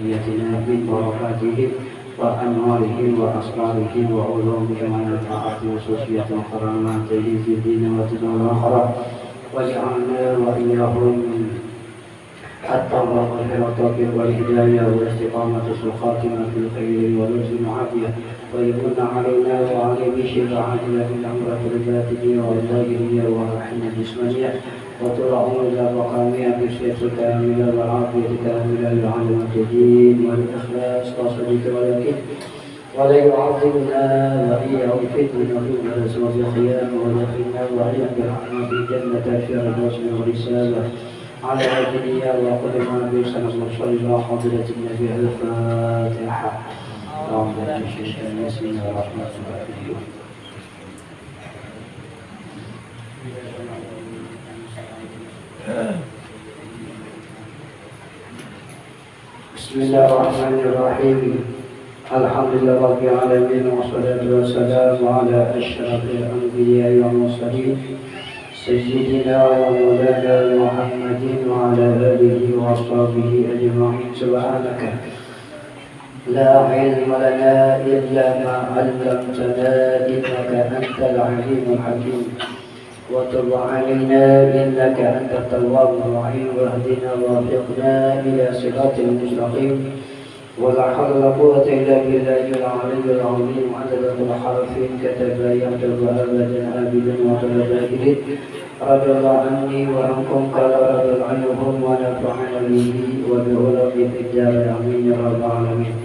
ذريتنا من بركاتهم وأنوارهم وأسرارهم وعلومهم ونفعات وصوصية وكراماته في الدين والدنيا والآخرة واجعلنا وإياهم حتى المغفرة والهداية والاستقامة والخاتمة في الخير ولطف العافية ويمن علينا وعليه شفاعتنا في الأمر الذاتية والظاهرية والرحمة الجسمانية وطول عمرنا وقامنا بالصحة كاملة والعافية كاملة لعلم الدين والإخلاص وصدق ولكن ولا يعظمنا وإياه فتنة من الأسواق الخيام ودخلنا وإياه برحمة الجنة في الرسل والرسالة على الدنيا وقل ما بيسنا المرسل وحضرة النبي الفاتحة اللهم لا تشرك بسم الرحمن الرحيم بسم الله الرحمن الرحيم الحمد لله رب العالمين والصلاة والسلام على أشرف الأنبياء والمرسلين سيدنا ومولانا محمد وعلى آله وصحبه أجمعين سبحانك لا علم لنا إلا ما علمتنا إنك أنت العليم الحكيم وتب علينا إنك أنت التواب الرحيم واهدنا ووفقنا إلى صراط المستقيم ولا حول ولا قوة إلا بالله العلي العظيم عدد الحرف كتب يكتب أبدا آبدا وطلب رضي الله عني وعنكم قال رضي عنهم ونفعنا به وبعلم في الدار آمين يا رب العالمين.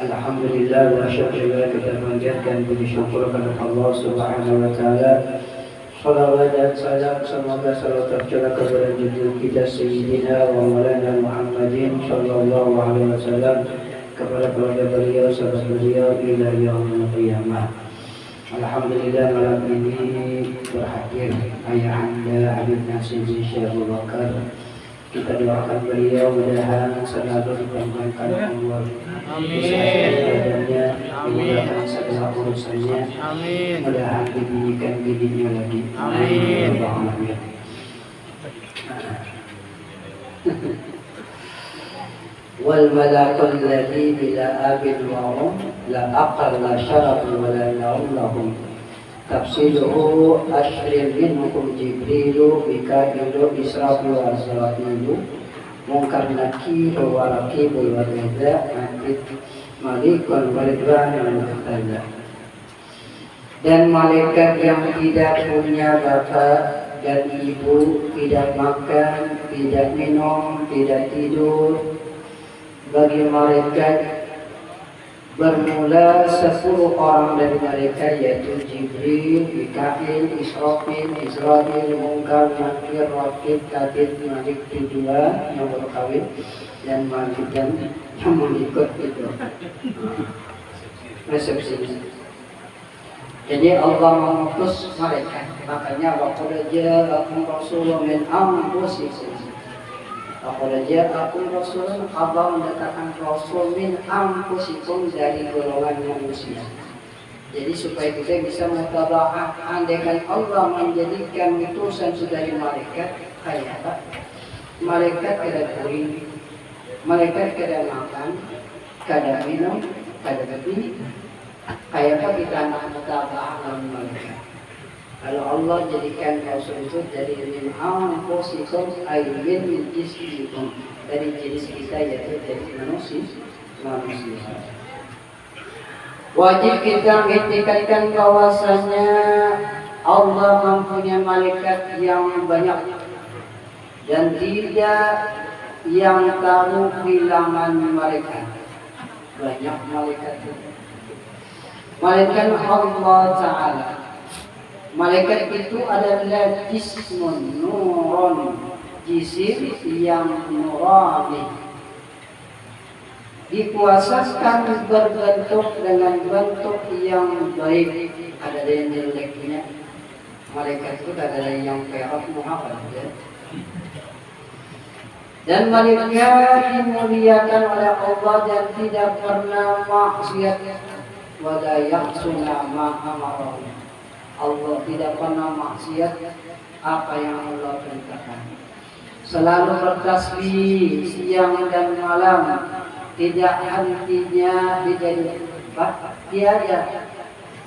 Alhamdulillah wa syukur kita panjatkan puji syukur kepada Allah Subhanahu wa taala. Salawat dan salam semoga selalu tercurah kepada junjungan kita Sayyidina wa Maulana Muhammadin sallallahu alaihi wasallam, kepada keluarga beliau, sahabat beliau ila yaumil qiyamah. Alhamdulillah malam ini berhadir ayahanda Habib Nasir bin Syekh Abu Bakar. Kita doakan beliau mudah-mudahan selalu dipanjangkan umur, kesehatannya, dimudahkan segala urusannya, mudah-mudahan diberikan giginya lagi. Amin. Wal malakul ladzi bila abid wa la aqal la syaraf wa la naum lahum tafsiluhu ashrin minhum Jibrilu Mikailu Israfil wa Azra'ilu Munkar Nakir wa Rakibul wa Ridha Akid Malikun wa Ridwan wa Muqtada. Dan malaikat yang tidak punya bapak dan ibu, tidak makan, tidak minum, tidak tidur, bagi malaikat bermula 10 orang dari mereka, yaitu Jibril, Mikail, Israfil, Israfil, Munkar, Nakir, Rakib, Atid, Malik, kedua yang baru kawin, dan Malik yang mengikut itu resepsi. Jadi Allah mengutus malaikat, makanya waqad ja'akum rasulun min anfusikum. Waqad ja'akum rasulun, Allah mendatangkan rasul min anfusikum, dari golongan manusia. Jadi supaya kita bisa mutabaah, andaikan Allah menjadikan utusan dari malaikat, kayak apa? Malaikat kada kuring, malaikat kada makan, kada minum, kada tepi. Kayak apa kita nak mutabaah dengan malaikat? Kalau Allah jadikan Rasul itu dari min anfusikum ay min jismikum, dari jenis kita, yaitu dari manusia. Wajib kita mengingatkan bahwasanya Allah mempunyai malaikat yang banyak dan tidak yang tahu bilangan malaikat. Banyak malaikat itu. Malaikat Allah Ta'ala. Malaikat itu adalah jismun nurun, jisim yang nurani, dikuasakan berbentuk dengan bentuk yang baik. Ada yang jeleknya. Malaikat itu ada yang perak muhammad, ya. Dan malaikat dimuliakan oleh Allah dan tidak pernah maksiat. Wala ya'suna ma amara. Allah tidak pernah maksiat apa yang Allah perintahkan. Selalu bertasbih siang dan malam, tidak hentinya dijadikan tiada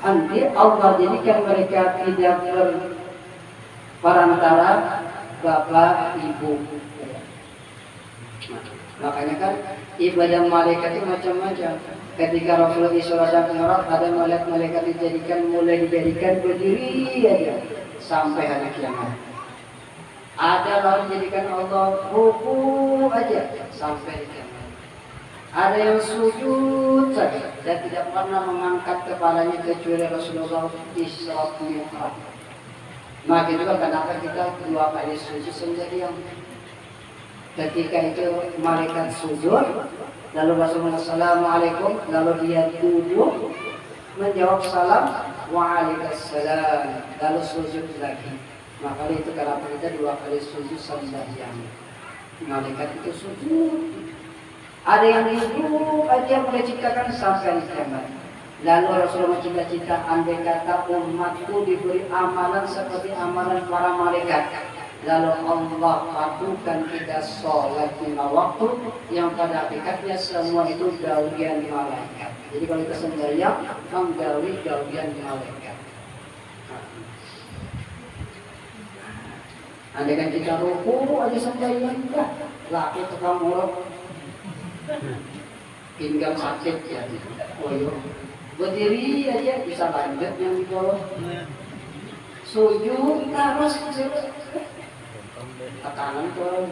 henti Allah jadikan mereka tidak berperantara bapak ibu. Makanya kan ibadah malaikat itu macam-macam. Ketika Rasulullah Isra dan Mi'raj ada malaikat mulai dijadikan berdiri aja sampai hari kiamat. Ada lalu dijadikan Allah ruku aja sampai hari kiamat. Ada yang sujud saja dan tidak pernah mengangkat kepalanya kecuali Rasulullah Isra dan Mi'raj. Maka itu kenapa kita 2 kali sujud sembahyang. Ketika itu malaikat sujud, lalu Rasulullah Assalamualaikum, lalu dia duduk menjawab salam, Waalaikumsalam, lalu sujud lagi. Maka itu kenapa kita 2 kali sujud sembahyang. Malaikat itu sujud. Ada yang duduk aja menciptakan sampai kiamat. Lalu Rasulullah cita-cita andai kata umatku diberi amalan seperti amalan para malaikat. Lalu Allah patuhkan kita sholat 5 waktu yang pada hakikatnya semua itu gawian malaikat. Jadi kalau kita sembahyang menggawi gawian malaikat. Andai kan kita ruku aja sembahyang dah, laki tukang murah, pinggang sakit ya, berdiri aja bisa lanjut yang di bawah, sujud terus tekanan turun.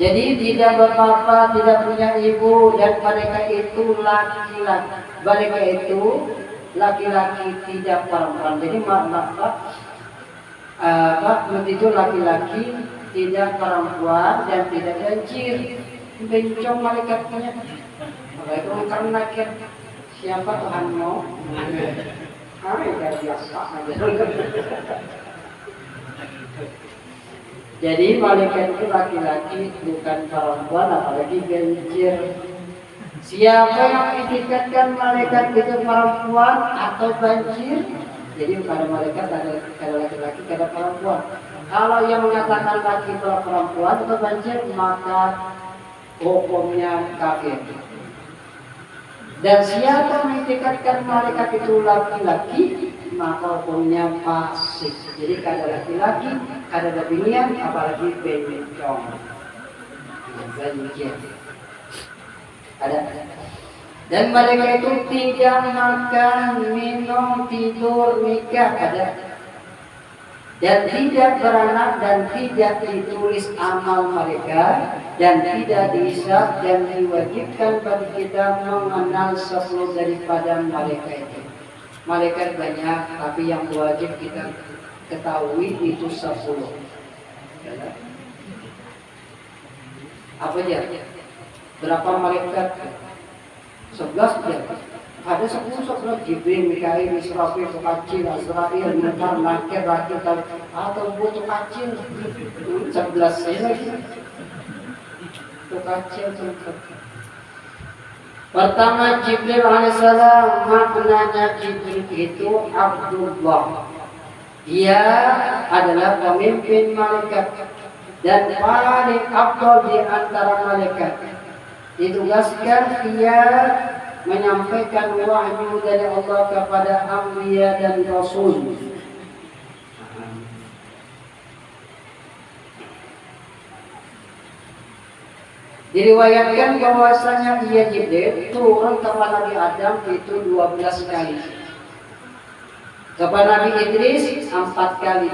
Jadi tidak berpapa, tidak punya ibu, dan mereka itu laki-laki. Mereka itu laki-laki tidak perempuan. Jadi itu laki-laki tidak perempuan dan tidak lancir. Bencong malaikatnya. Mereka bukan nakir. Siapa Tuhanmu? Jadi malaikat itu laki-laki bukan perempuan, apalagi gencir. Siapa yang menitipkan malaikat itu perempuan atau banjir? Jadi pada malaikat ada laki-laki, ada perempuan. Kalau yang mengatakan laki perempuan atau banjir, maka hukumnya kafir. Dan siapa menitipkan malaikat itu laki-laki, maka hukumnya fasik. Jadi kada laki-laki, kada binian, apalagi bencong. Banjir. Ada. Dan mereka itu tidak makan, minum, tidur, nikah, ada. Dan tidak beranak dan tidak ditulis amal mereka dan tidak dihisab dan diwajibkan bagi kita mengenal 10 daripada mereka itu. Malaikat banyak, tapi yang wajib kita ketahui itu 10. Apa aja? Berapa malaikat? 11 ya. Ada 10 Jibril, Mikail, Israfil, Tukacil, Azrail, Munkar, Nakir, Rakir, atau butuh kacil 11 lagi. Tukacil sempet. Pertama Jibril alaihissalam, maknanya Jibril itu Abdullah. Dia adalah pemimpin malaikat dan paling afdal di antara malaikat. Ditugaskan dia menyampaikan wahyu dari Allah kepada anbiya dan rasul. Diriwayatkan bahwasanya ia Jibril turun kepada Nabi Adam itu 12 kali. Kepada Nabi Idris 4 kali.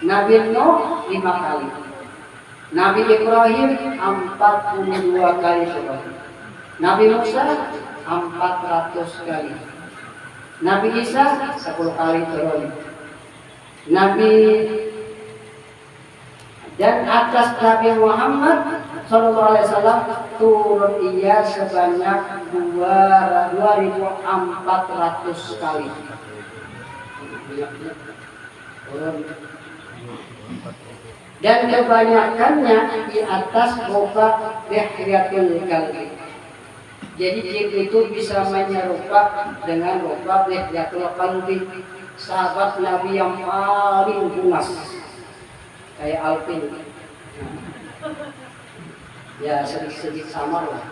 Nabi Nuh 5 kali. Nabi Ibrahim 42 kali turun. Nabi Musa 400 kali. Nabi Isa 10 kali turun. Nabi dan atas Nabi Muhammad SAW turun ia sebanyak 2.400 kali. Dan kebanyakannya di atas muka Dihriyatul Kalbi. Jadi Jibril itu bisa menyerupa dengan rupa Dihriyatul Kalbi, sahabat Nabi yang paling bungas kayak Alvin. ya sedikit sama lah.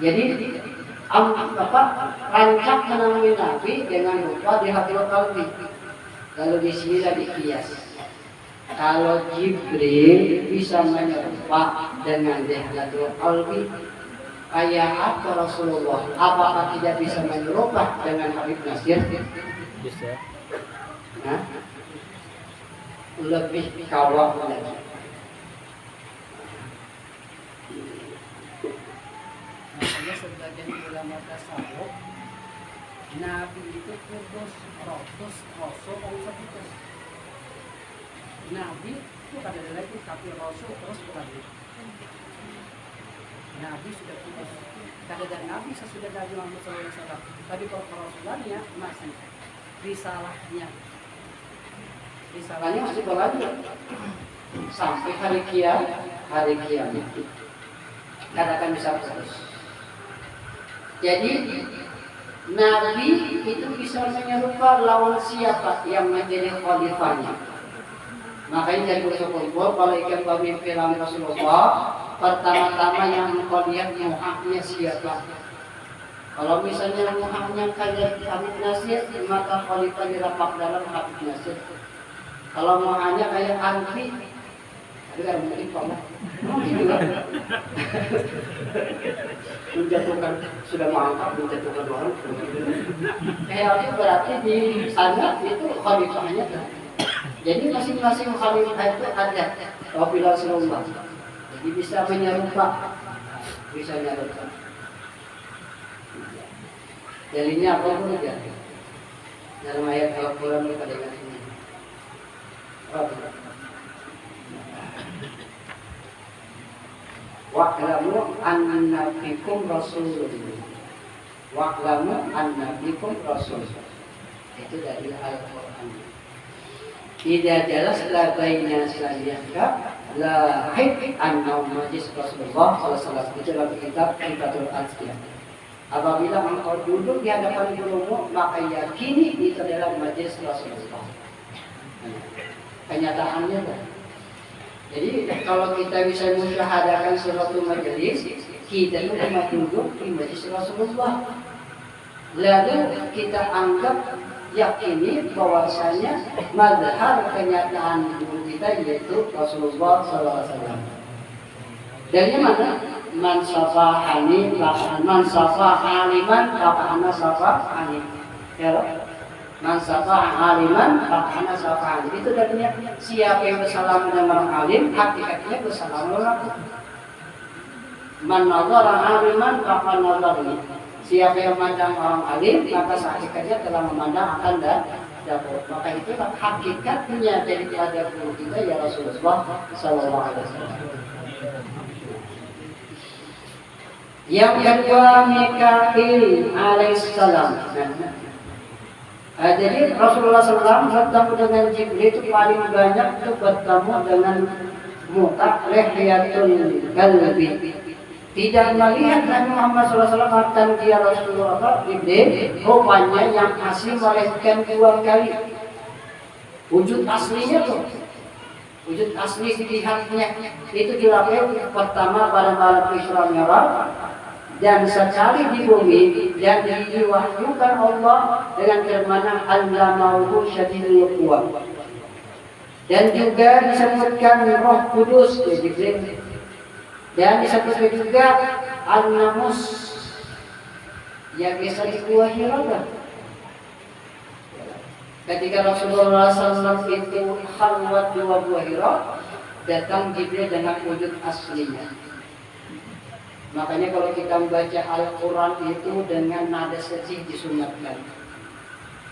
Jadi rancak menemui Nabi dengan rupa di hati qalbi. Kalau di sini lagi kias. Kalau Jibril bisa menyerupa dengan dihlatul qalbi, kayak apa Rasulullah? Apakah tidak bisa menyerupa dengan Habib Nasir? Bisa. Nah, lebih kawal lagi. Makanya sebagian ulama tasawuf, Nabi itu kudus, rotus, rasul, itu. Nabi itu ada lagi, tapi rasul terus bukan. Nabi sudah kudus. Kadang Nabi sesudah Nabi Muhammad SAW. Tapi kalau kerasulannya masih risalahnya masih berlanjut sampai hari kiamat. Katakan bisa terus. Jadi Nabi itu bisa menyerupa lawan siapa yang menjadi khalifahnya. Makanya dari Rasulullah kalau ikan pemimpinan Rasulullah pertama-tama yang engkau lihat muhaknya siapa. Kalau misalnya muhaknya kayak Habib Nasir, maka khalifah dirapak dalam Habib Nasir. Kalau muhaknya kayak Anfi, tapi kan mungkin mungkin juga menjatuhkan, sudah mengangkat menjatuhkan orang. Kayak itu berarti di sana itu khalifahnya. Jadi masing-masing khalifah itu ada apabila Rasulullah. Jadi bisa menyerupa, bisa menyerupa. Dalilnya apa pun ya. Dalam ayat Al-Quran kita dengar ini. Wa'lamu anna fikum rasulun. Wa'lamu anna fikum rasul. Itu dari Al-Quran. Tidak jelas la baina syari'ah la hik anna majlis Rasulullah sallallahu alaihi wasallam kitab Kitabul Azkiyah. Apabila engkau duduk di hadapan gurumu, maka yakini itu adalah majlis Rasulullah. Kenyataannya kan. Jadi kalau kita bisa mensyahadakan suatu majelis, kita itu cuma duduk di majlis Rasulullah. Lalu kita anggap yakini bahwasanya mazhar kenyataan guru kita yaitu Rasulullah SAW. Dari mana? Man safahani man safahaliman fakana safahani. Ya, man safahaliman fakana safahani. Itu artinya siapa yang bersalaman dengan orang alim, hakikatnya bersalaman dengan aku. Man nazara aliman fakana nazarni. Siapa yang memandang orang alim, maka hakikatnya telah memandang akan dapur. Maka itulah hakikatnya daripada guru kita ya Rasulullah SAW. Yang kedua Mikail alaihissalam. Jadi Rasulullah SAW bertemu dengan Jibril itu paling banyak itu bertemu dengan muka lehyatul qalbi. Tidak melihat Nabi Muhammad SAW akan dia Rasulullah Jibril rupanya yang asli melainkan 2 kali. Wujud aslinya tuh, wujud asli dilihatnya itu dilakukan pertama pada malam Isra Mi'raj dan sekali di bumi dan diwahyukan Allah dengan firman Allamahu syadidul quwa. Dan juga disebutkan Roh Kudus di Jibril. Dan disebutkan juga An-Namus yang bisa diwahyukan. Ketika Rasulullah SAW itu khalwat 2 buah Hira, datang Jibril dengan wujud aslinya. Makanya kalau kita membaca Al-Quran itu dengan nada sejih disunatkan.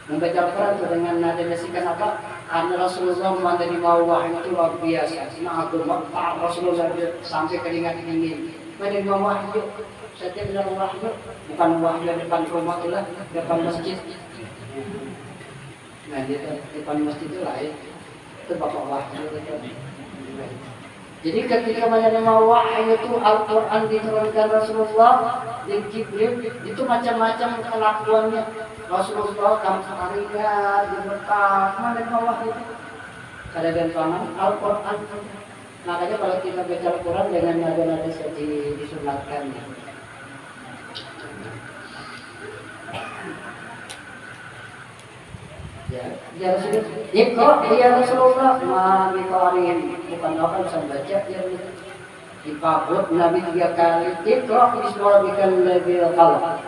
Membaca Al-Quran itu dengan nada sejih kenapa? Karena Rasulullah menerima wahyu itu luar biasa. Nah, Rasulullah sampai keringat dingin. Menerima wahyu, setiap menerima wahyu, bukan wahyu depan rumah itulah, depan masjid. Nah, di depan masjid itu lain. Itu bapak wahyu. Jadi ketika menerima wahyu itu Al-Quran diturunkan Rasulullah di Jibril itu macam-macam kelakuannya. Rasulullah kamu sekalinya di Mekah menerima wahyu itu. Kadang-kadang Al-Quran Makanya kalau kita baca Al-Quran dengan nada-nada disunatkan. Ya Rasulullah, ya Rasulullah, ma biqari'in, bukan apa bisa baca ya dipabut Nabi 3 kali. Iqra bismi rabbikal ladzi khalaq.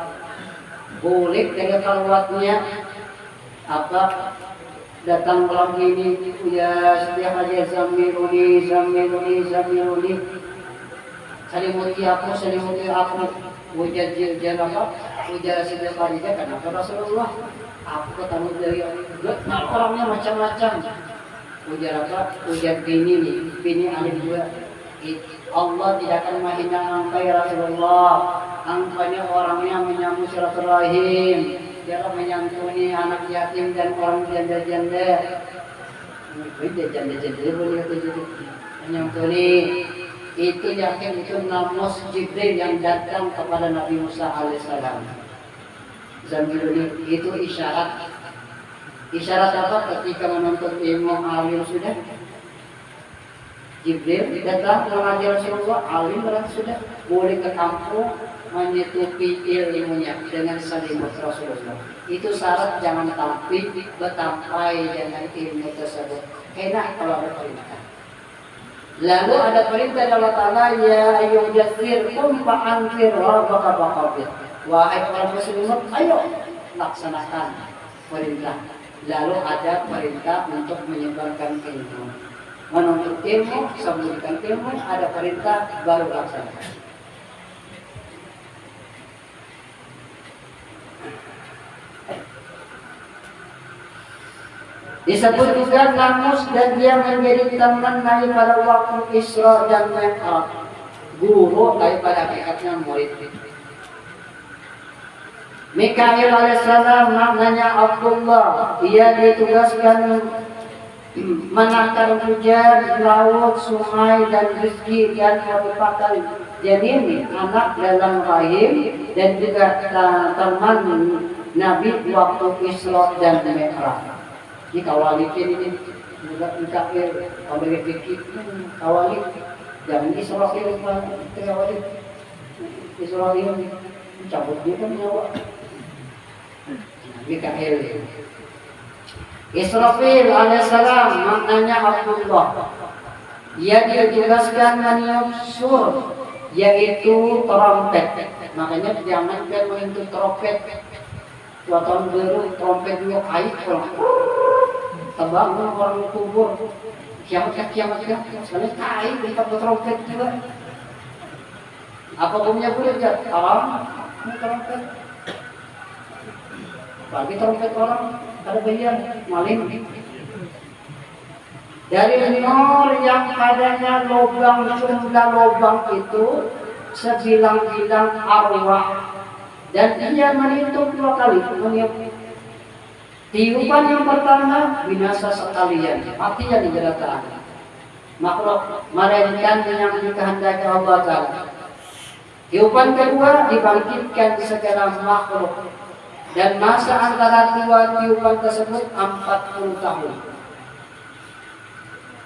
Boleh dengan kalwatnya apa datang malam ini ya setiap aja zamiluni selimuti aku wujud jalan apa wujud setiap hari kenapa Rasulullah aku ketemu dari orangnya macam-macam wujud apa wujud bini alif juga Allah tidak akan menghina angkai Rasulullah angkanya orangnya menyambut silaturahim dia menyantuni anak yatim dan orang janda-janda boleh menyantuni itu yakin itu namus Jibril yang datang kepada Nabi Musa alaihissalam. Zamiluni itu isyarat apa ketika menuntut ilmu alim sudah Jibril datang mengajar Rasulullah alim berarti sudah boleh ke kampung menyutupi ilmunya dengan selimut Rasulullah. Itu syarat jangan tampil bertampai dengan ilmu tersebut. Enak kalau ada perintah. Lalu ada perintah dari Allah Ta'ala ya ayyuhal mudaththir qum fa'anzir rabbaka fakabbir. Wahai orang muslimin, ayo laksanakan perintah. Lalu ada perintah untuk menyebarkan ilmu. Menuntut ilmu, sembunyikan ilmu, ada perintah baru laksanakan. Disebut juga namus dan dia menjadi teman daripada waktu Isra dan Mi'raj. Guru daripada hakikatnya murid. Mikail alaihissalam maknanya Abdullah. Ia ditugaskan menakar hujan, laut, sungai dan rezeki dan merupakan janin anak dalam rahim dan juga teman Nabi waktu Isra dan Mi'raj. Ini kawalik ini juga dikafir ambil fikih kawalik jangan Israel kawalik Israel cabut dia kan nyawa dikafir. Israfil alaihissalam maknanya Abdullah. Ia ditugaskan meniup sur yaitu trompet. Makanya jangan menyentuh trompet. Suatu baru trompet juga air terbangun orang kubur kiamat sekali kain di tempat trompet juga apa punya boleh jat haram trompet bagi trompet orang ada bagian maling dari nur yang padanya lubang jumlah lubang itu sebilang-bilang arwah dan dia meniup 2 kali meniup. Tiupan yang pertama binasa sekalian, mati yang dijelaskan makhluk melainkan yang dikehendaki Allah Ta'ala. Tiupan kedua dibangkitkan segala makhluk dan masa antara dua tiupan tersebut 40 tahun.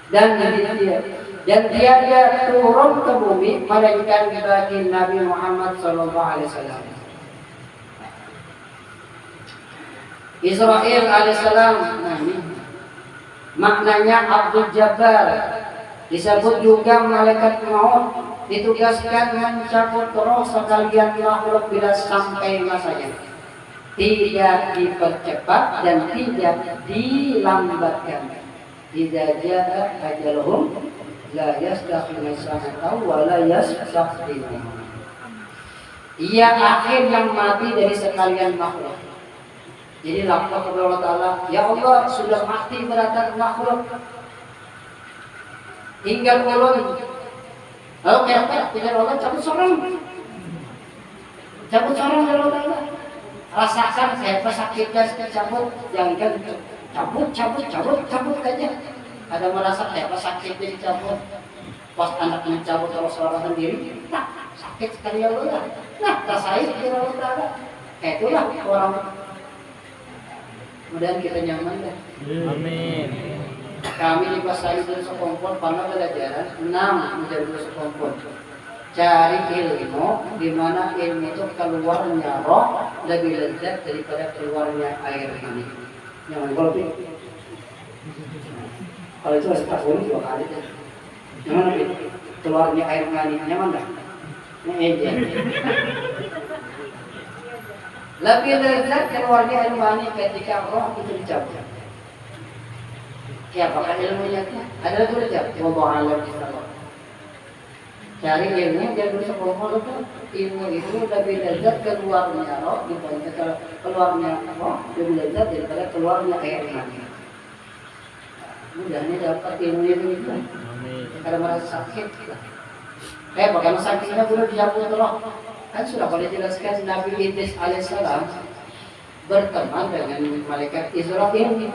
Dan dia turun ke bumi melainkan bagi Nabi Muhammad SAW. Israel alaihissalam maknanya Abdul Jabbar. Disebut juga malaikat maut ditugaskan mencabut roh sekalian makhluk bila sampai masanya. Tidak dipercepat dan tidak dilambatkan. Idza jaa ajaluhum la yastakhiruna sa'atan wa la yastaqdimun. Ia akhir yang mati dari sekalian makhluk. Jadi lapor kepada Allah Ta'ala, ya Allah sudah mati beratan makhluk tinggal ulun. Lalu kata tidak Allah cabut sorong ya Allah Ta'ala. Rasakan saya sakitnya cabut, jangan cabut aja. Ada merasa saya sakitnya dicabut. Pas anak mencabut kalau suara sendiri, nah sakit sekali ya Allah. Nah rasain ya Allah Ta'ala. Itulah orang. Mudah-mudahan kita nyaman dah. Amin. Kami di Pasar itu sekompon pernah pelajaran 6 menjadi sekompon. Cari ilmu di mana ilmu itu keluarnya roh lebih lezat daripada keluarnya air mani. Yang mana kalau itu harus tahun 2 kali. Yang mana keluarnya air mani? Yang mana? Ini aja. Lebih lezat keluarnya air mani ketika roh itu dicabut. Ya, apakah ilmunya ada tuh jawab. Wallahu a'lam bishawab. Cari ilmu dia dulu sekolah itu ilmu itu lebih lezat keluarnya roh dibanding keluarnya roh lebih lezat daripada keluarnya air mani. Mudahnya dapat ilmu itu gitu. Karena merasa sakit. Bagaimana sakitnya boleh dijabut roh? Kan sudah boleh jelaskan Nabi Idris alaihissalam berteman dengan malaikat Israfil.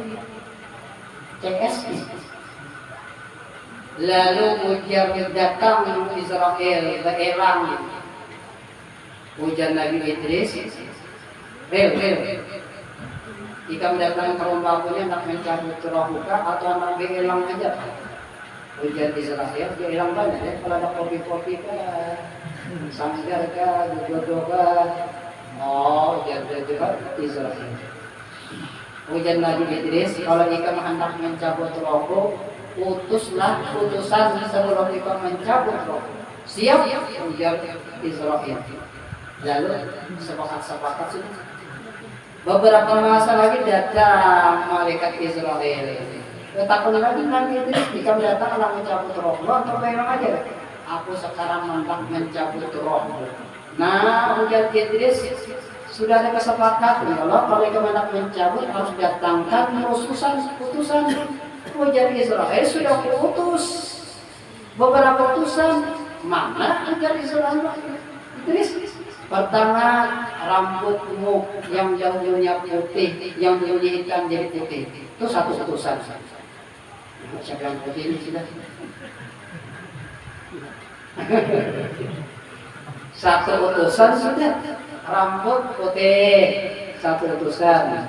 CS. Lalu Mujarrid datang Israel ke Elang. Hujan Nabi Idris. Rel. Jika mendatang ke rumah punya nak mencari terahuka atau anak Elang aja. Hujan Israel, dia Elang banyak ya. Kalau ada kopi-kopi kan, sanggar kan, jodoh kan. Oh, hujan Israel. Hujan Nabi Idris, kalau ikan hendak mencabut rohku, utuslah utusan sebelum ikan mencabut rohku. Siap, hujan Israel. Lalu sepakat sudah. Beberapa masa lagi datang malaikat Israel. Takut lagi Nabi Idris, jika datang hendak mencabut rohku, atau memang aja. Aku sekarang hendak mencabut rohku. Nah, hujan Idris sudah ada kesepakatan kalau hendak mencabut harus datangkan putusan hujan Israel sudah putus beberapa putusan mana hujan Israel Idris. Pertama, rambutmu yang jauhnya putih, yang jauhnya hitam jadi putih, itu satu putusan. Siapa yang putih ini sudah satu putusan sudah. Rambut putih satu utusan.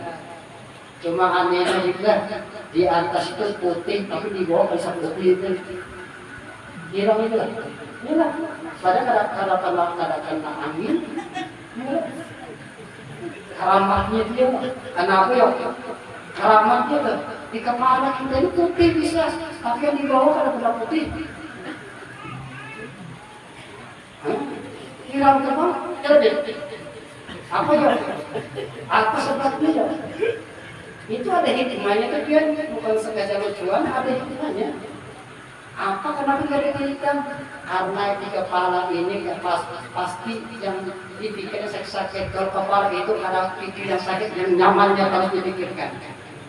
Cuma anehnya juga di atas itu putih tapi di bawah bisa putih itu. Hilang itu lah. Hilang. Padahal kena angin. Keramatnya dia. Kenapa ya? Keramatnya tuh di kepala kita ini putih bisa, tapi yang di bawah kada putih. Hilang kepala. Apa ya? Apa sebabnya ya? Itu ada hikmahnya, tapi bukan sekadar lucuan, ada hikmahnya. Apa kenapa tidak hitam? Karena di kepala ini pasti yang dipikirkan sakit. Kalau kepala itu ada pikir yang sakit, yang nyamannya harus dipikirkan.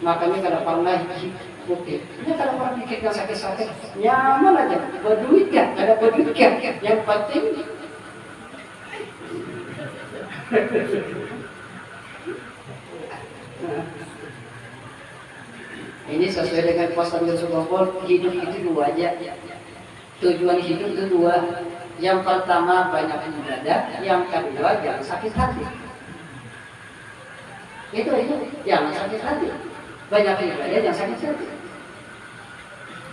Makanya kada pernah putih. Ini kada pernah pikirkan sakit-sakit, nyaman aja. Berduit kan? Ada berduit kan? Yang penting ini sesuai dengan pesan Rasulullah, hidup itu dua aja. Tujuan hidup itu dua. Yang pertama banyak ibadah, yang kedua jangan sakit hati. Itu jangan sakit hati. Banyak ibadah, jangan sakit hati.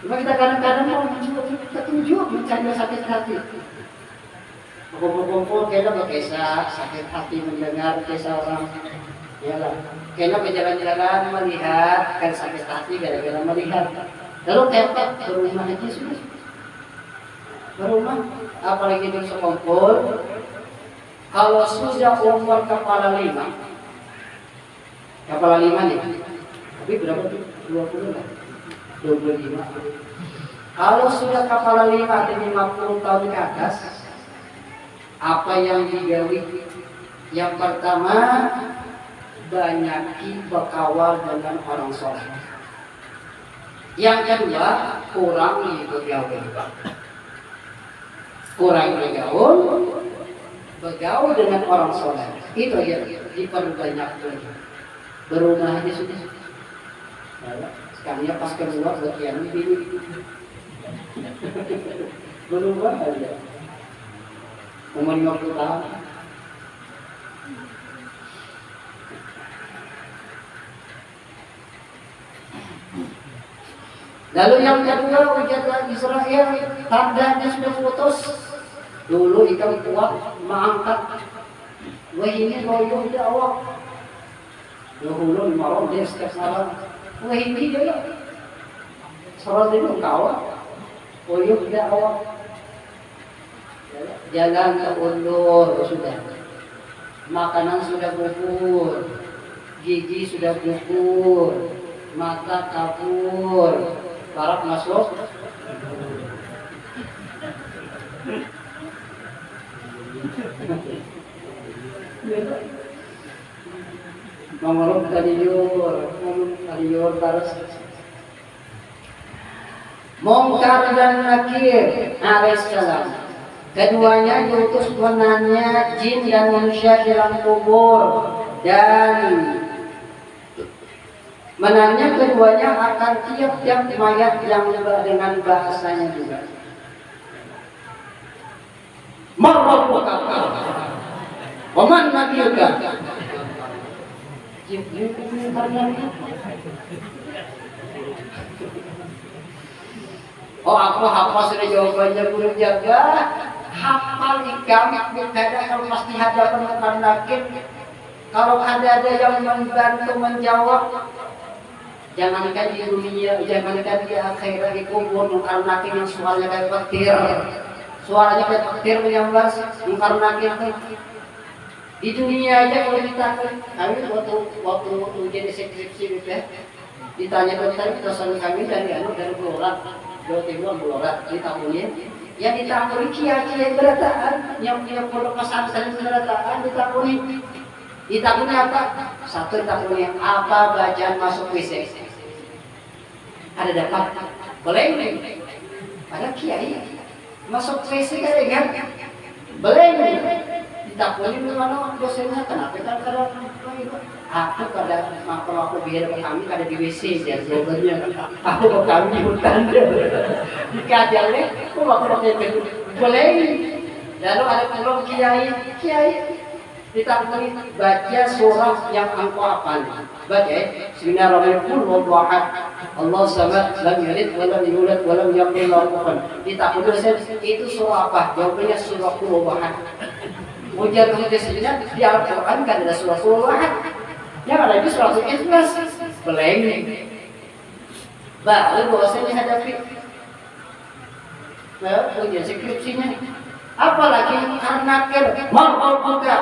Cuma kita kadang-kadang mau menunjuk mencari sakit hati. Kumpul-kumpul kena berkisah, sakit hati mendengar kisah orang. Yalah, kena berjalan-jalan melihat, kan sakit hati gara-gara melihat. Lalu tempat berumah aja sudah. Berumah, apalagi itu sekumpul. Kalau sudah umur kepala 5 nih. Tapi berapa tuh? 20 lah. 25. Kalau sudah kepala 5 atau 50 tahun ke atas, apa yang digawi? Yang pertama, banyaki berkawal dengan orang soleh. Yang kedua, kurangi bergaul. Bergaul dengan orang soleh. Itu ya diperbanyak lagi. Berumah aja sudah. Sekarangnya pas keluar buat yang ini. Berubah aja. Umur 50 tahun. Lalu yang kedua, ujian Israel, tandanya sudah putus. Dulu ikan kuat mengangkat, wah ini loyo di awak. Dahulu malam dia setiap malam, wah ini dia. Soal itu kawan, loyo di awak. Jalan terundur sudah, makanan sudah gugur, gigi sudah gugur, mata kabur, paraf masuk. Ngomong kaliur terus. Mungkar dan Nakir alaihissalam. Keduanya diutus menanya jin dan manusia di dalam kubur dan menanya keduanya akan tiap-tiap mayat yang dengan bahasanya juga. Marabbuka waman nabiyuka. Oh aku hafal sudah jawabannya belum jaga. Hafal ikam ada kalau pasti hadapan dengan nakir. Kalau ada yang membantu menjawab, jangankan di dunia, jangankan di akhirat di kubur, mungkar nakir yang suaranya kayak petir, suaranya kayak petir menyambar, mungkar nakir di dunia aja kalau ditanya. Kami waktu jadi skripsi itu ditanya tentang dosen kami dari Blora, Jawa Timur Blora ditakunin. Yang ditakuni kiai-kiai berataan, yang punya pondok pesantren berataan ditakuni apa? Satu ditakuni apa bacaan masuk WC. Ada dapat? Boleh? Ada kiai masuk WC kan? Boleh? Ditakuni mana dosennya? Kenapa kan kalau aku kalau aku biar kami ada di WC ya jawabannya. Aku ke kami di hutan dikajarnya, aku pakai itu boleh. Lalu ada pulang kiai ditakuni baca surah yang engkau hafal. Baca Bismillahirrahmanirrahim. Allah samad lam yalid wa lam yulad wa lam yakul lahu kufuwan. Ditakuni itu surah apa? Jawabannya surah Al-Ahad. Ujian sebenarnya di Al-Quran kan ada surah Al-Ahad. Yang ada itu surah Al-Ikhlas. Beleng. Baru bahwasanya hadapi. Ujian skripsinya. Apalagi karena marabbuka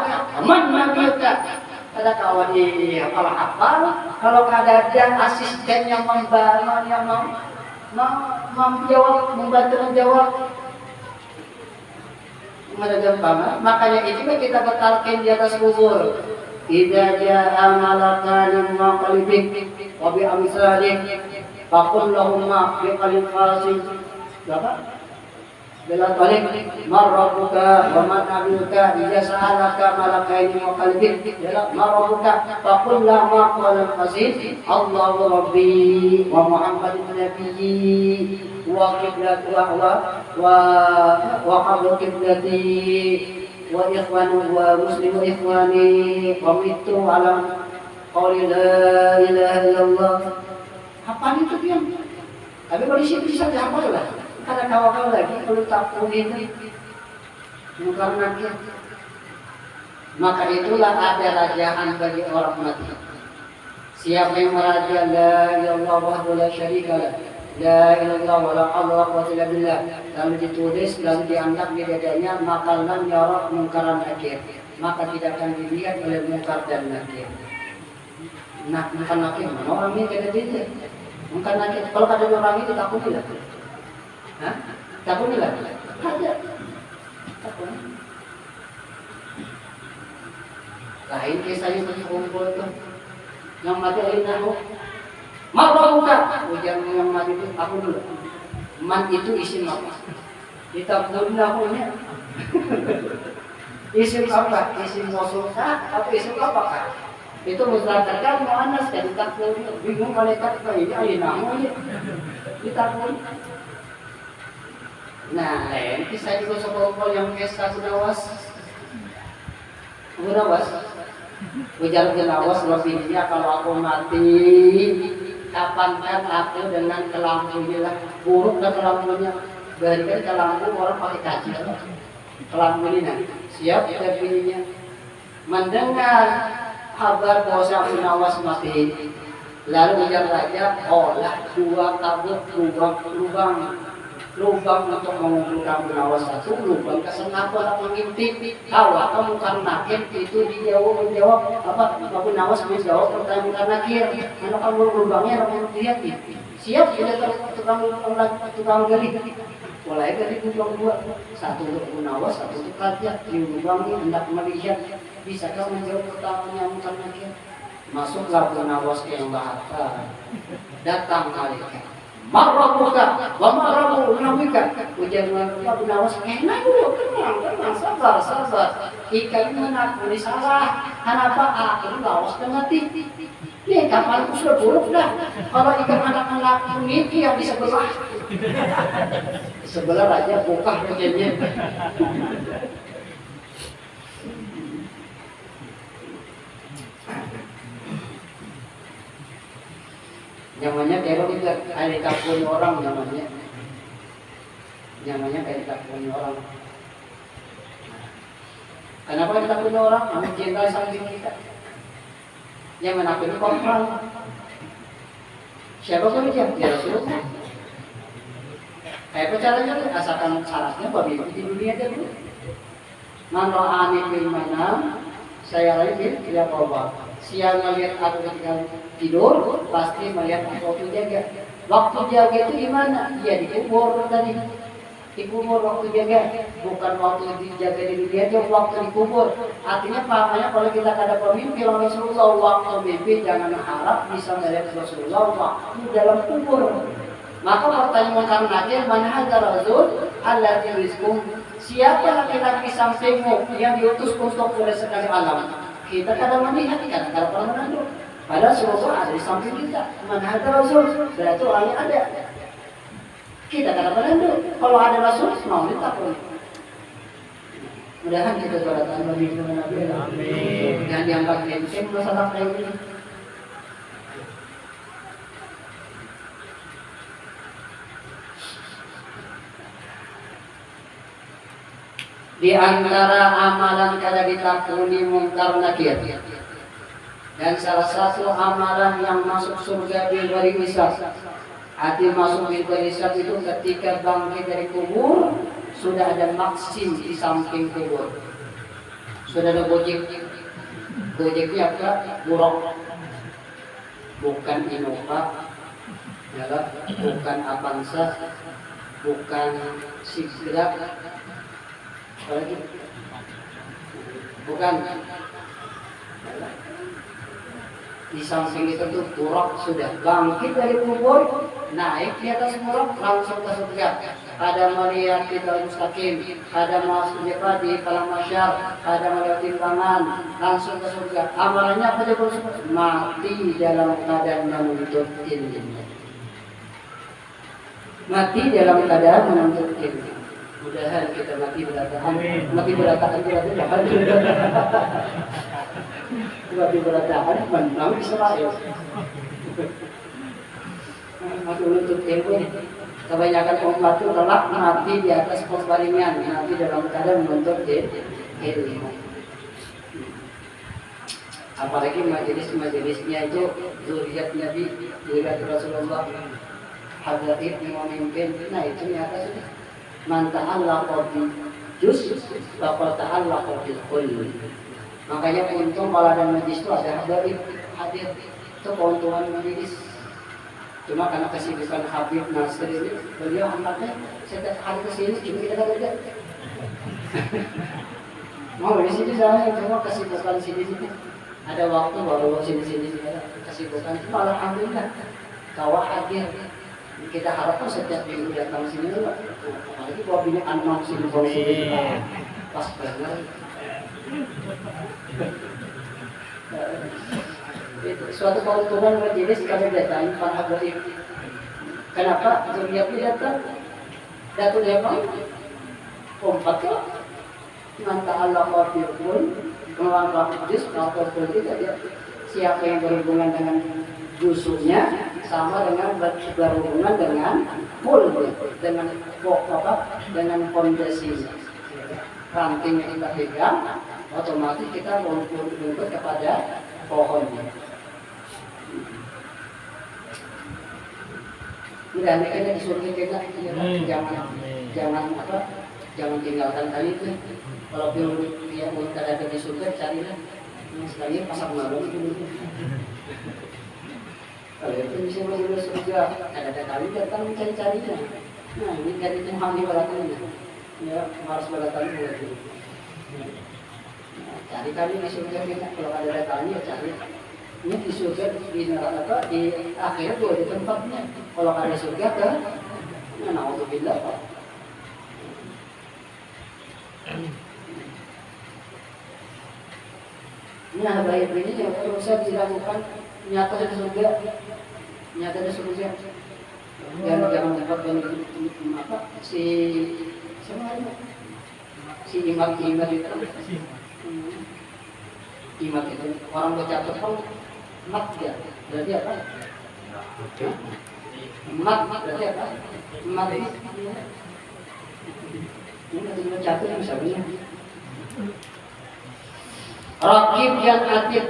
man nabiyuka. Ada kawan di hafal. Kalau ada asisten yang menjawab, membantu menjawab. Ada gampang, makanya itu kita betalkan di atas kubur. Idza jaa malakan ma qalbik wa bi amsalik faqul lahum ma bi qalbin qasim. Berapa? Bela talik marabbuka wa man nabiyuka idza sa'alaka malakaini wa qalbik. Bela marabbuka faqul lahum ma qalbin qasim. Allahu rabbi wa Muhammadun nabiyyi wa qiblat wa qablu qiblati wa ikhwanu wa muslimu ikhwani wa mitu ala qawli la ilaha illallah. Apa itu dia? Tapi kalau di sini bisa dihafal lah. Ada kawan-kawan lagi kalau tak punya bukan lagi. Maka itulah ada rajaan bagi orang mati. Siapa yang meraja la ilaha wahdahu la syarika lah. La ilallah wa la hawla wa quwwata illa billah. Lalu ditulis lalu dianggap di dadanya maka lam yara mungkaran nakir. Maka tidak akan dilihat oleh mungkar dan nakir. Nah, mungkar nakir mana orang ini tidak dilihat. Mungkar nakir kalau ada orang itu takutlah. Hah? Takutlah. Ada. Takut. Lain kisahnya berkumpul tuh. Yang mati alinahu marabbuka. Ujian yang mati itu aku dulu. Man itu isim apa? Kita punya isim apa? Isim mausul atau isim apa? Itu mustaqil muannas dan takul bingung malaikat ini alinahu ya. Kita pun. Nah, lain kisah juga sekolah yang kisah Gunawas. Ujar Gunawas lebihnya kalau aku mati kapankan aku dengan kelampu inilah buruk dan kelampunya berikan kelampu orang pakai kaca kelampu ini nah siap kita bunyinya mendengar kabar bahwa Abu Nawas mati lalu ujar raja olah 2 tabut lubang untuk mengumpulkan Abu Nawas 1 lubang kesenapa nak mengintip kalau kamu karena nakir itu menjawab apa Abu Nawas menjawab pertanyaan karena nakir karena kamu lubangnya orang lihat siap kita tukang gali mulai dari lubang 2 1 untuk Abu Nawas 1 untuk raja di lubang ini hendak melihat bisakah menjawab pertanyaan karena nakir masuklah Abu Nawas yang bahasa datang malaikat marrabuka wa marrabu nabika ujar Abu Nawas enak dulu tenang sabar ikan mana boleh salah kenapa aku Nawas mati nih kapalku sudah buruk dah kalau ikan anak-anak ini yang di sebelah raja buka bagiannya namanya teror juga kayak ditakutin orang namanya kayak ditakutin orang. Kenapa ditakutin orang? Kami cinta saling kita. Yang menakutkan konflik. Siapa pun dia? Ya Rasulullah. Kayak caranya asalkan syaratnya bagi di dunia dia dulu. Man ra'ani fil manam saya lagi tidak bawa. Siang melihat aku ketika tidur, pasti melihat waktu jaga. Waktu jaga itu gimana? Ya dikubur tadi. Dikubur waktu jaga, bukan waktu dijaga di dunia aja, waktu dikubur. Artinya pahamnya kalau kita ada pemimpin Rasulullah waktu mimpi jangan harap bisa melihat Rasulullah waktu dalam kubur. Maka pertanyaan karena mana ada Rasul Allah diriskum siapa laki-laki sampingmu yang diutus untuk sekali alam? Kita kadang melihat, kadang pernah menandung. Padahal Rasulullah ada di samping kita. Mana ada Rasul? Berarti orangnya ada. Kita kadang menandung. Kalau ada Rasul, mau minta pun. Mudah-mudahan kita berdoa lebih dengan Nabi. Amin. Jangan dianggap enteng masalah kayak ini. Di antara amalan kada ditakuni mungkar nakir dan salah satu amalan yang masuk surga bighairi hisab. Arti masuk bighairi hisab itu ketika bangkit dari kubur sudah ada maksim di samping kubur, sudah ada gojeknya apa? Buruk, bukan Innova, bukan Avanza, bukan Sigra. Bukan di samping itu tuh buruk sudah bangkit dari kubur naik di atas buruk langsung ke surga. Ada melihat kita mustaqim, ada masuk di kalam masyar, ada melihat timbangan langsung ke surga. Amalannya apa dia mati dalam keadaan menuntut ilmu. Mati dalam keadaan menuntut ilmu. Mudah-mudahan kita mati beratakan. Mati beratakan berarti dapat. Mati beratakan menang Israel. Mati menuntut ilmu. Kebanyakan umat itu kelak mati di atas pewaringan, mati dalam keadaan menuntut ilmu. Apalagi majelis-majelisnya itu zuriat Nabi, zuriat Rasulullah, hadratin memimpin. Nah itu nyata sudah. Man ta'allaqa bi juz faqad ta'allaqa bil kull. Makanya untung kalau ada majlis itu ada hadir itu keuntungan majlis. Cuma karena kesibukan Habib Nasir ini beliau angkatnya setiap hari kesini cuma kita kerja. Mau di sini saya cuma kesibukan sini ada waktu baru sini kesibukan cuma alhamdulillah kawah hadir. Kita harapkan setiap minggu datang sini juga. Apalagi kalau bini anak sini pas banget. Suatu keuntungan majelis kami datang para habaib. Kenapa? Zuriatnya datang. Datuk Dewan kompak lah. Manta Allah wafirun melangkah hadis atau politik aja. Siapa yang berhubungan dengan busunya sama dengan berhubungan dengan full, dengan dengan fondasi ranting yang kita pegang, otomatis kita menuntut kepada pohonnya. Udah mereka disuruh kita jangan tinggalkan kali itu. Kalau dia mau ada di surga carilah. Selagi pasar malam itu. Kalau itu bisa masuk surga, ada kali datang mencari-carinya. Nah ini dari Tuhan di belakangnya. Ya harus belakang itu. Cari kali di surga kita. Kalau ada datangnya cari. Ini di surga di neraka di akhir juga di tempatnya. Kalau ada surga ke naudzubillah Pak. Nah baik ini yang bisa dilakukan nyata di surga, nyata di surga. Jangan tempat yang apa si imat itu. Imat itu orang baca tepung mat ya, berarti apa? Mat berarti apa? Mat ini kita catat misalnya. Raqib yang atid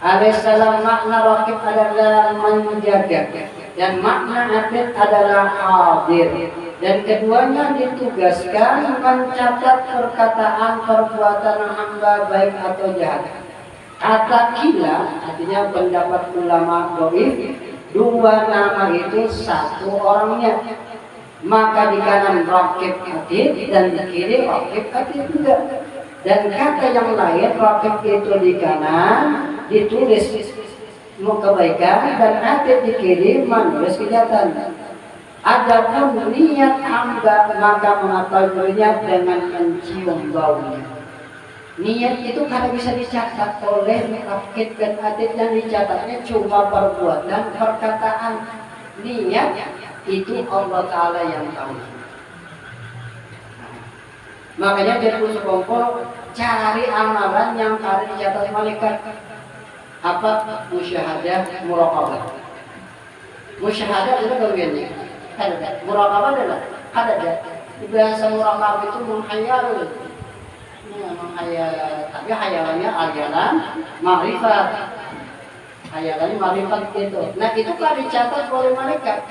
alaihissalam, makna raqib adalah menjaga dan makna atid adalah hadir, dan keduanya ditugaskan mencatat perkataan perbuatan hamba baik atau jahat. Kata kila artinya pendapat ulama dhaif, dua nama itu satu orangnya, maka di kanan raqib atid dan di kiri raqib atid juga. Dan kata yang lain raqib itu di kanan ditulis kebaikan dan atid di kiri menulis kejahatan. Adapun niat hamba maka mengetahuinya dengan mencium baunya. Niat itu karena bisa dicatat oleh raqib dan atid, yang dicatatnya cuma perbuatan, perkataan. Niat itu Allah Ta'ala yang tahu. Makanya jadi sekongkol cari amalan yang ada dicatat malaikat. Apa? Musyahadah, muraqabah. Musyahadah itu bagiannya. Ada. Muraqabah adalah ada. Bahasa muraqabah itu menghayal. Menghayal, tapi hayalannya ayalan ma'rifat. Hayalannya ma'rifat itu. Nah itu kan dicatat oleh malaikat.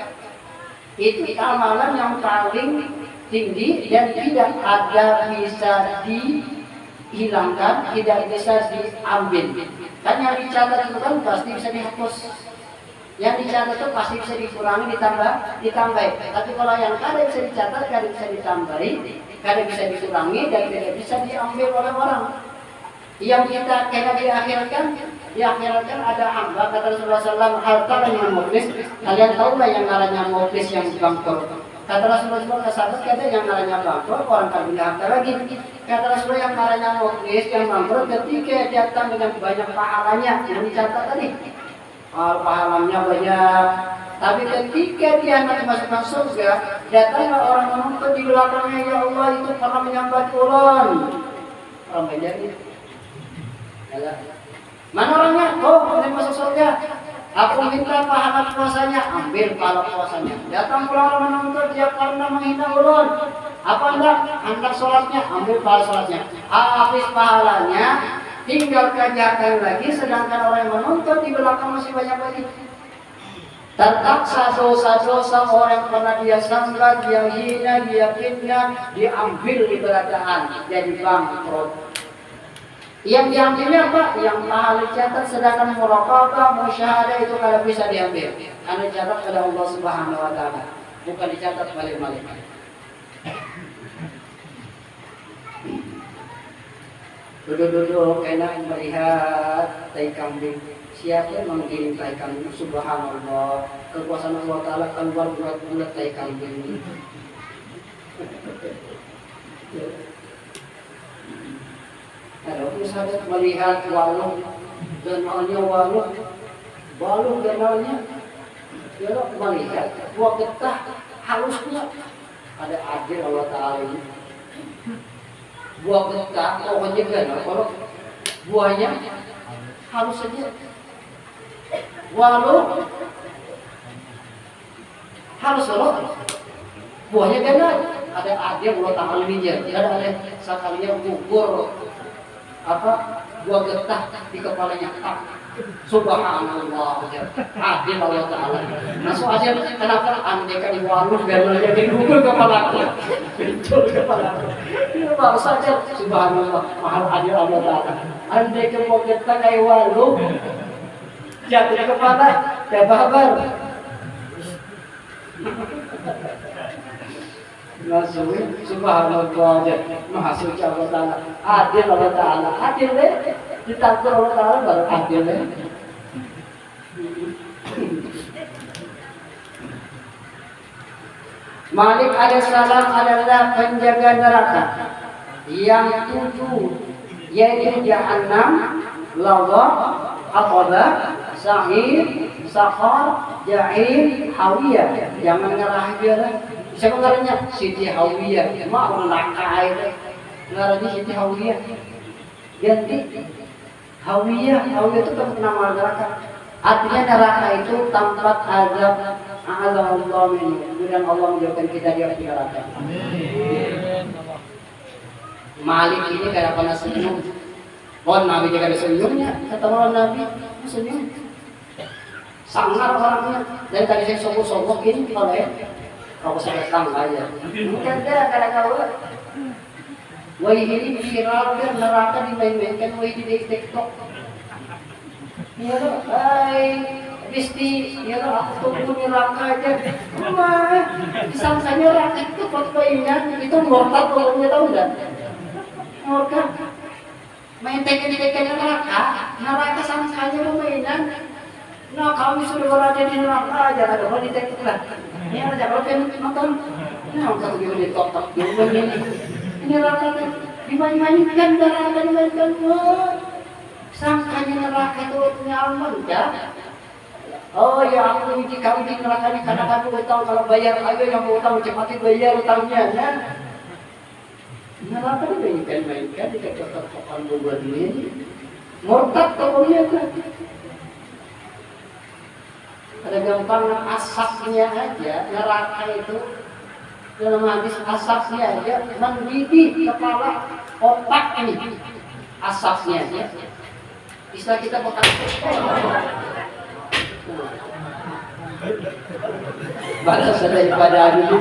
Itu amalan yang paling tinggi dan tidak ada bisa dihilangkan, tidak bisa diambil. Kan yang dicatat itu kan pasti bisa dihapus. Yang dicatat itu pasti bisa dikurangi, ditambahi. Tapi kalau yang kada bisa dicatat, kada bisa ditambahi, kada bisa dikurangi dan tidak bisa diambil oleh orang. Yang kita kena diakhirkan ada hamba, kata Rasulullah SAW, harta yang muflis. Kalian tahu lah yang namanya muflis yang bangkrut. Kata Rasulullah SAW, kata yang namanya bangkrut, orang tak punya harta lagi. Kata Rasulullah yang namanya muflis yang bangkrut ketika datang dengan banyak pahalanya yang dicatat tadi. Pahalanya banyak, tapi ketika dia nanti masuk surga, datanglah orang menuntut di belakangnya, ya Allah itu pernah menyambat ulun. Orang banyak itu. Mana orangnya? Oh, nanti masuk surga. Aku minta pahala puasanya, ambil pahala puasanya. Datang orang menuntut, dia pernah menghina ulun. Apa hendak sholatnya, ambil pahala sholatnya. Habis pahalanya, tinggal kejahatan lagi, sedangkan orang yang menuntut di belakang masih banyak lagi. Tertaksa dosa-dosa orang yang pernah dia sangka, dia hina, dia fitnah, diambil ibaratkan, jadi bangkrut. Yang diambilnya apa? Yang pahala dicatat, sedangkan muraqabah, musyahadah itu kalau bisa diambil. Karena dicatat oleh Allah Subhanahu wa Ta'ala, bukan dicatat malaikat. Duduk-duduk enak melihat tai kambing. Siapa yang mengirim tai kambing? Subhanallah, kekuasaan Allah Ta'ala keluar bulat-bulat tai kambing. Kalau misalnya melihat waluh, danaunya waluh danaunya, kalau melihat buah getah halusnya, ada adil Allah Ta'ala ini. Buah getah, pokoknya danau, kalau buahnya halus saja. Waluh harus loh. Buahnya kan ada Allah Ta'ala minyak, ada sekalinya gugur buah getah di kepalanya. Subhanallah, adil Allah Ta'ala. Masuk aja, kenapa andekan di warung garnanya di gugur kepalaku, betul kepalaku. Ini baru saja, subhanallah, mahal adil Allah Ta'ala. Andekan buah getah kayak warung, jatuh di kepala, ya babar. Nasuhin subhanallah aja, maha suci Allah Ta'ala, adil Allah Ta'ala, adil deh, ditakdir Allah Ta'ala baru adil deh. Malik alaihissalam adalah penjaga neraka yang 7, yaitu Jahannam, Lawah, Aqabah, Sa'ir, Sakhar, Jahil, Hawiyah. Jangan nyerah dia lah. Siapa ngaranya? Siti Hawiyah. Mak neraka itu. Ngaranya Siti Hawiyah. Ganti Hawiyah. Hawiyah itu nama neraka. Artinya neraka itu tempat azab. Allah minum. Dan Allah menjauhkan kita dari neraka. Amin. Malik ini kayak panas senyum. Nabi juga ada senyumnya. Kata orang Nabi senyum. Sangar orangnya. Dan tadi saya sogok-sogok ini kalau aku saya tangga aja. Mungkin dia kadang-kadang wah ini viral kan neraka dimain-mainkan wah di TikTok. Ya loh, Bisti, ya loh aku tunggu neraka aja. Wah, disangka neraka itu fotonya itu mortal pokoknya tahu nggak? Mortal. Main tekan-tekan neraka sangkanya mainan. Nah kami sudah berada di neraka aja, ada orang di TikTok lah. Ini ada kalau kan nonton, nah kalau dia di TikTok, ini neraka kan dimain-mainkan, neraka dimainkan, sangkanya neraka itu nyaman ya. Oh ya aku uji kau di neraka ini karena kamu tahu kalau bayar ayo yang mau tahu cepat bayar utangnya ya. Neraka dimainkan di TikTok-TikTokan buat ini, murtad pokoknya kan. Ada gampang asapnya aja, neraka itu dalam hadis asapnya aja mendidih kepala otak ini asapnya aja. Istilah kita bukan balas daripada dulu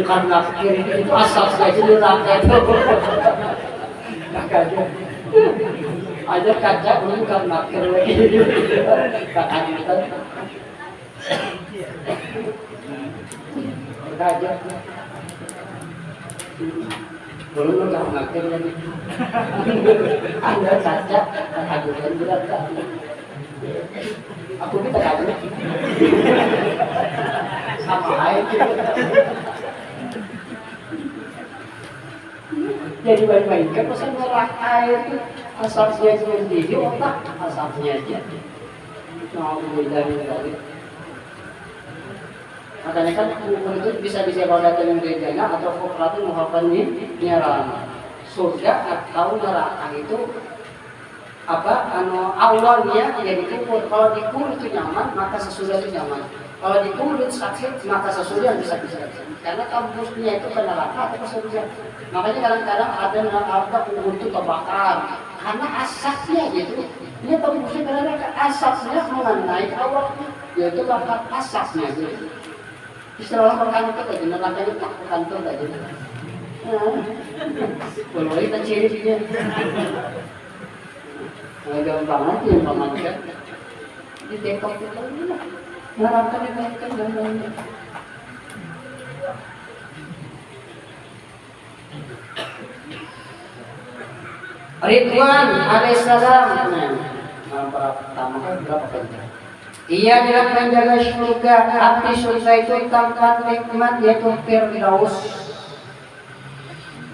bukan nakir itu asapnya aja neraka itu. Makanya aja kaca bukan nakir lagi. Kakaknya aja belum nggak ngajar lagi Anda saja kagutan berat aku kita kaget sama aja jadi main-main kan pesan neraka itu asapnya sendiri otak asapnya aja dari makanya kan hukum itu bisa disewakan gerejanya atau kooperatif menghafal nyaran surga atau neraka itu awalnya jadi kubur. Kalau di kubur itu nyaman maka sesudah itu nyaman, kalau di kubur itu sakit maka sesudah bisa karena kampusnya itu ke neraka atau ke surga. Makanya kadang-kadang ada neraka kubur itu terbakar karena asapnya gitu. Ini kampusnya ke neraka asapnya mengenai awalnya yaitu bakar asapnya gitu. Istilah berkantor aja, nerakanya tak berkantor aja. Kalau kita ciri-cirinya, gampang aja yang pamankan. Di TikTok itu neraka dimainkan gambarnya. Ridwan alaihissalam. Para pertama kan berapa kali? Ia adalah penjaga surga. Api surga itu tempat nikmat yaitu Firdaus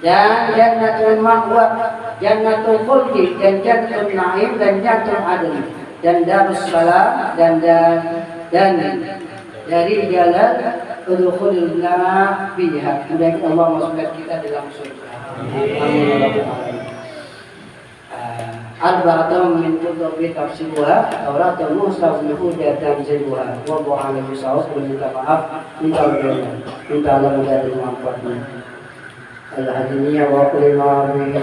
dan Jannatul Ma'wa, Jannatul Khuldi dan Jannatul Na'im dan Jannatul Adn dan Darussalam dan dari jalan udkhulul jannah biha. Mudah-mudahan Allah masukkan kita dalam surga. Amin. arba'atun min kutubi tafsiruha Taurat dan Mushaf Yahuda dan Zabuha. Wallahu a'lam bishawab. Minta maaf, minta Allah dari manfaatnya. Al-hadiniyah wa kulli ma